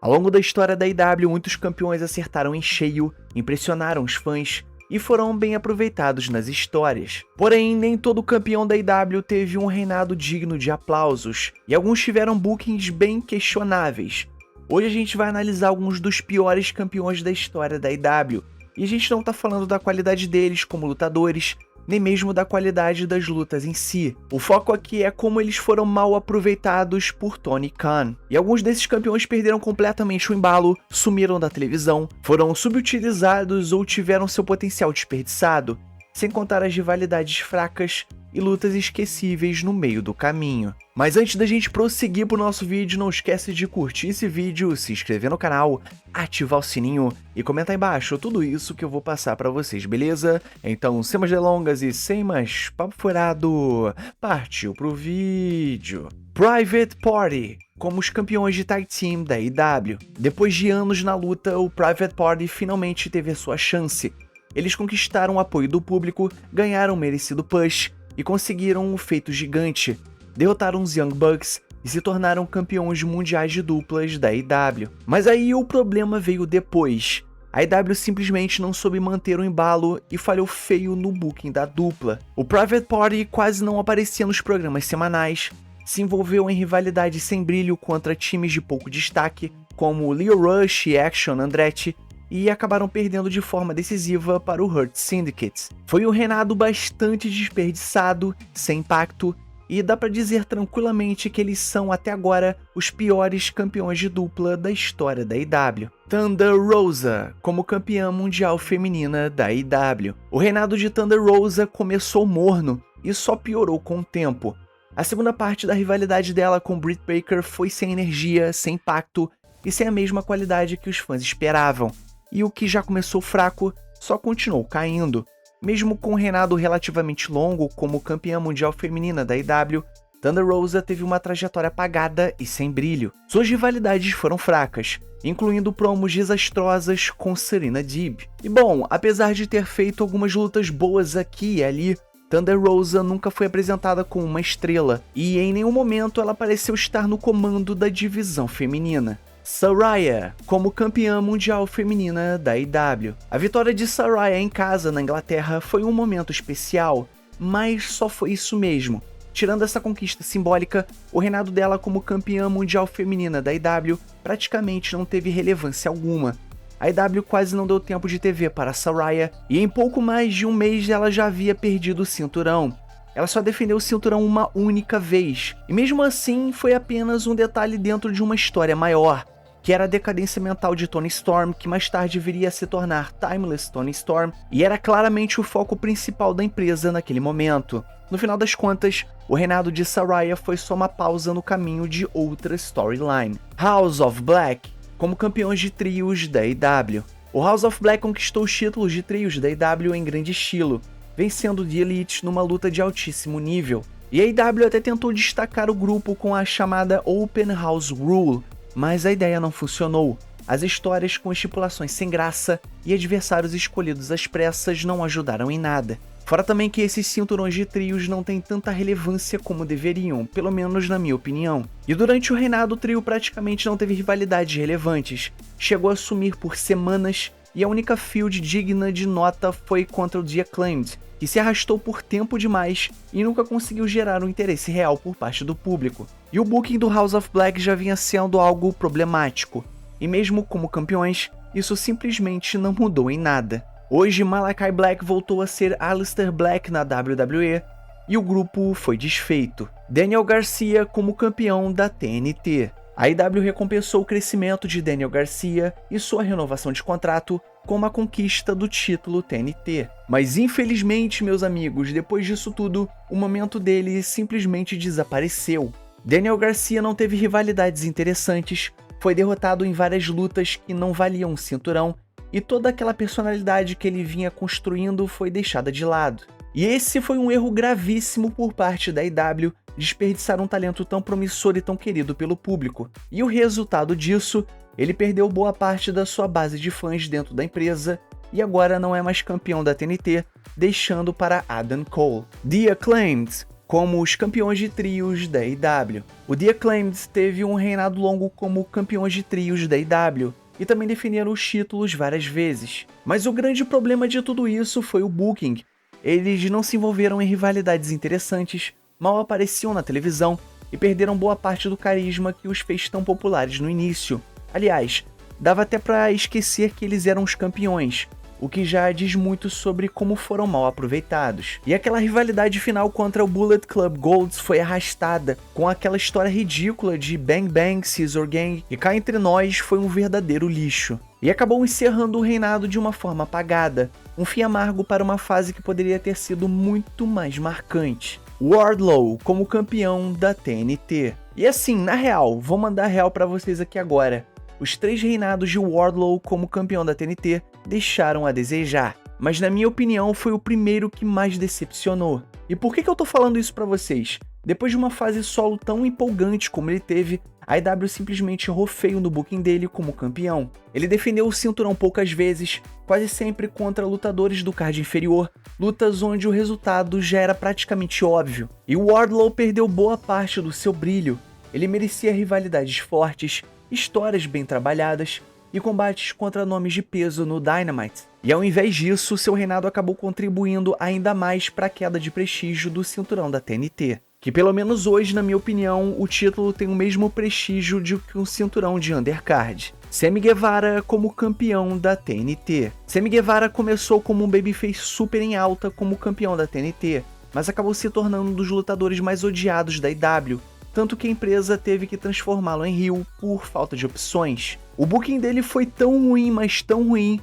Ao longo da história da AEW, muitos campeões acertaram em cheio, impressionaram os fãs e foram bem aproveitados nas histórias. Porém, nem todo campeão da AEW teve um reinado digno de aplausos, e alguns tiveram bookings bem questionáveis. Hoje a gente vai analisar alguns dos piores campeões da história da AEW, e a gente não tá falando da qualidade deles como lutadores, nem mesmo da qualidade das lutas em si. O foco aqui é como eles foram mal aproveitados por Tony Khan. E alguns desses campeões perderam completamente o embalo, sumiram da televisão, foram subutilizados ou tiveram seu potencial desperdiçado, sem contar as rivalidades fracas e lutas esquecíveis no meio do caminho. Mas antes da gente prosseguir pro nosso vídeo, não esquece de curtir esse vídeo, se inscrever no canal, ativar o sininho e comentar aí embaixo tudo isso que eu vou passar pra vocês, beleza? Então, sem mais delongas e sem mais papo furado, partiu pro vídeo. Private Party, como os campeões de tag team da AEW. Depois de anos na luta, o Private Party finalmente teve a sua chance. Eles conquistaram o apoio do público, ganharam um merecido push e conseguiram um feito gigante. Derrotaram os Young Bucks e se tornaram campeões mundiais de duplas da AEW. Mas aí o problema veio depois. A AEW simplesmente não soube manter o embalo e falhou feio no booking da dupla. O Private Party quase não aparecia nos programas semanais, se envolveu em rivalidades sem brilho contra times de pouco destaque, como Lio Rush e Action Andretti, e acabaram perdendo de forma decisiva para o Hurt Syndicate. Foi um reinado bastante desperdiçado, sem impacto, e dá pra dizer tranquilamente que eles são até agora os piores campeões de dupla da história da AEW. Thunder Rosa, como campeã mundial feminina da AEW. O reinado de Thunder Rosa começou morno e só piorou com o tempo. A segunda parte da rivalidade dela com Britt Baker foi sem energia, sem impacto e sem a mesma qualidade que os fãs esperavam. E o que já começou fraco só continuou caindo. Mesmo com um reinado relativamente longo como campeã mundial feminina da AEW, Thunder Rosa teve uma trajetória apagada e sem brilho. Suas rivalidades foram fracas, incluindo promos desastrosas com Serena Deeb. E bom, apesar de ter feito algumas lutas boas aqui e ali, Thunder Rosa nunca foi apresentada como uma estrela, e em nenhum momento ela pareceu estar no comando da divisão feminina. Saraya, como campeã mundial feminina da AEW. A vitória de Saraya em casa na Inglaterra foi um momento especial, mas só foi isso mesmo. Tirando essa conquista simbólica, o reinado dela como campeã mundial feminina da AEW praticamente não teve relevância alguma. A AEW quase não deu tempo de TV para Saraya, e em pouco mais de um mês ela já havia perdido o cinturão. Ela só defendeu o cinturão uma única vez, e mesmo assim foi apenas um detalhe dentro de uma história maior, que era a decadência mental de Toni Storm, que mais tarde viria a se tornar Timeless Toni Storm, e era claramente o foco principal da empresa naquele momento. No final das contas, o reinado de Saraya foi só uma pausa no caminho de outra storyline. House of Black, como campeões de trios da AEW. O House of Black conquistou os títulos de trios da AEW em grande estilo, vencendo The Elite numa luta de altíssimo nível. E a AEW até tentou destacar o grupo com a chamada Open House Rule, mas a ideia não funcionou. As histórias com estipulações sem graça e adversários escolhidos às pressas não ajudaram em nada. Fora também que esses cinturões de trios não têm tanta relevância como deveriam, pelo menos na minha opinião. E durante o reinado, o trio praticamente não teve rivalidades relevantes, chegou a sumir por semanas e a única feud digna de nota foi contra o The Acclaimed, que se arrastou por tempo demais e nunca conseguiu gerar um interesse real por parte do público. E o booking do House of Black já vinha sendo algo problemático, e mesmo como campeões, isso simplesmente não mudou em nada. Hoje, Malakai Black voltou a ser Aleister Black na WWE, e o grupo foi desfeito. Daniel Garcia como campeão da TNT. A AEW recompensou o crescimento de Daniel Garcia e sua renovação de contrato com a conquista do título TNT. Mas infelizmente, meus amigos, depois disso tudo, o momento dele simplesmente desapareceu. Daniel Garcia não teve rivalidades interessantes, foi derrotado em várias lutas que não valiam um cinturão, e toda aquela personalidade que ele vinha construindo foi deixada de lado. E esse foi um erro gravíssimo por parte da AEW, desperdiçar um talento tão promissor e tão querido pelo público. E o resultado disso, ele perdeu boa parte da sua base de fãs dentro da empresa, e agora não é mais campeão da TNT, deixando para Adam Cole. The Acclaimed, como os campeões de trios da AEW. O The Acclaimed teve um reinado longo como campeões de trios da AEW, e também definiram os títulos várias vezes. Mas o grande problema de tudo isso foi o booking. Eles não se envolveram em rivalidades interessantes, mal apareciam na televisão e perderam boa parte do carisma que os fez tão populares no início. Aliás, dava até pra esquecer que eles eram os campeões, o que já diz muito sobre como foram mal aproveitados. E aquela rivalidade final contra o Bullet Club Golds foi arrastada, com aquela história ridícula de Bang Bang, Scissor Gang, e cá entre nós foi um verdadeiro lixo. E acabou encerrando o reinado de uma forma apagada, um fim amargo para uma fase que poderia ter sido muito mais marcante. Wardlow como campeão da TNT. E assim, na real, vou mandar real pra vocês aqui agora. Os 3 reinados de Wardlow como campeão da TNT deixaram a desejar, mas na minha opinião foi o primeiro que mais decepcionou. E por que eu tô falando isso pra vocês? Depois de uma fase solo tão empolgante como ele teve, a AEW simplesmente errou feio no booking dele como campeão. Ele defendeu o cinturão poucas vezes, quase sempre contra lutadores do card inferior, lutas onde o resultado já era praticamente óbvio. E o Wardlow perdeu boa parte do seu brilho. Ele merecia rivalidades fortes, histórias bem trabalhadas e combates contra nomes de peso no Dynamite. E ao invés disso, seu reinado acabou contribuindo ainda mais para a queda de prestígio do cinturão da TNT. Que pelo menos hoje, na minha opinião, o título tem o mesmo prestígio de que um cinturão de undercard. Sammy Guevara como campeão da TNT. Sammy Guevara começou como um babyface super em alta como campeão da TNT, mas acabou se tornando um dos lutadores mais odiados da AEW, tanto que a empresa teve que transformá-lo em heel por falta de opções. O booking dele foi tão ruim, mas tão ruim,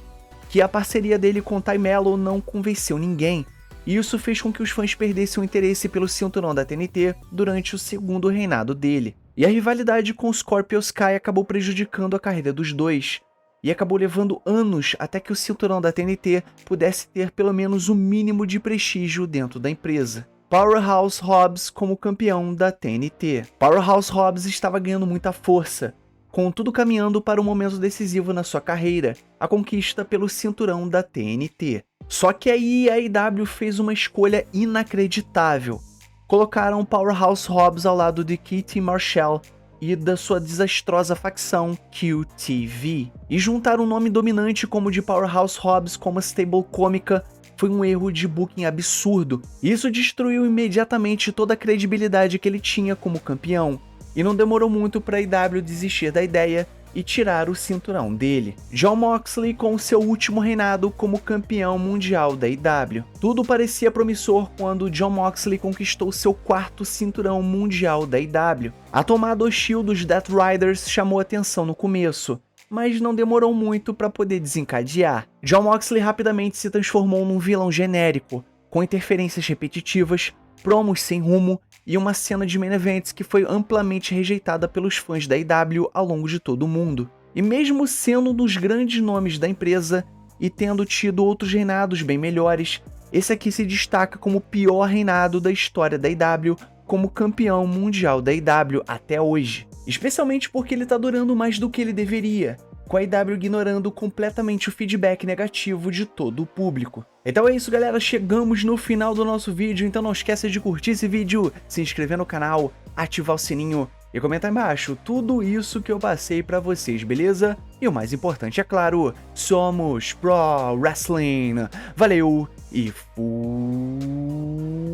que a parceria dele com Ty Mello não convenceu ninguém, e isso fez com que os fãs perdessem o interesse pelo cinturão da TNT durante o segundo reinado dele. E a rivalidade com o Scorpio Sky acabou prejudicando a carreira dos dois, e acabou levando anos até que o cinturão da TNT pudesse ter pelo menos o mínimo de prestígio dentro da empresa. Powerhouse Hobbs como campeão da TNT. Powerhouse Hobbs estava ganhando muita força, com tudo caminhando para um momento decisivo na sua carreira, a conquista pelo cinturão da TNT. Só que aí a AEW fez uma escolha inacreditável. Colocaram Powerhouse Hobbs ao lado de Keith Marshall e da sua desastrosa facção QTV. E juntar um nome dominante como o de Powerhouse Hobbs com uma stable cômica foi um erro de booking absurdo. Isso destruiu imediatamente toda a credibilidade que ele tinha como campeão, e não demorou muito para a AEW desistir da ideia e tirar o cinturão dele. Jon Moxley com seu último reinado como campeão mundial da AEW. Tudo parecia promissor quando Jon Moxley conquistou seu 4º cinturão mundial da AEW. A tomada hostil dos Death Riders chamou atenção no começo, mas não demorou muito para poder desencadear. Jon Moxley rapidamente se transformou num vilão genérico, com interferências repetitivas, promos sem rumo e uma cena de main events que foi amplamente rejeitada pelos fãs da AEW ao longo de todo o mundo. E mesmo sendo um dos grandes nomes da empresa e tendo tido outros reinados bem melhores, esse aqui se destaca como o pior reinado da história da AEW como campeão mundial da AEW até hoje. Especialmente porque ele tá durando mais do que ele deveria, com a AEW ignorando completamente o feedback negativo de todo o público. Então é isso, galera, chegamos no final do nosso vídeo, então não esqueça de curtir esse vídeo, se inscrever no canal, ativar o sininho e comentar embaixo tudo isso que eu passei pra vocês, beleza? E o mais importante, é claro, somos Pro Wrestling. Valeu e fui!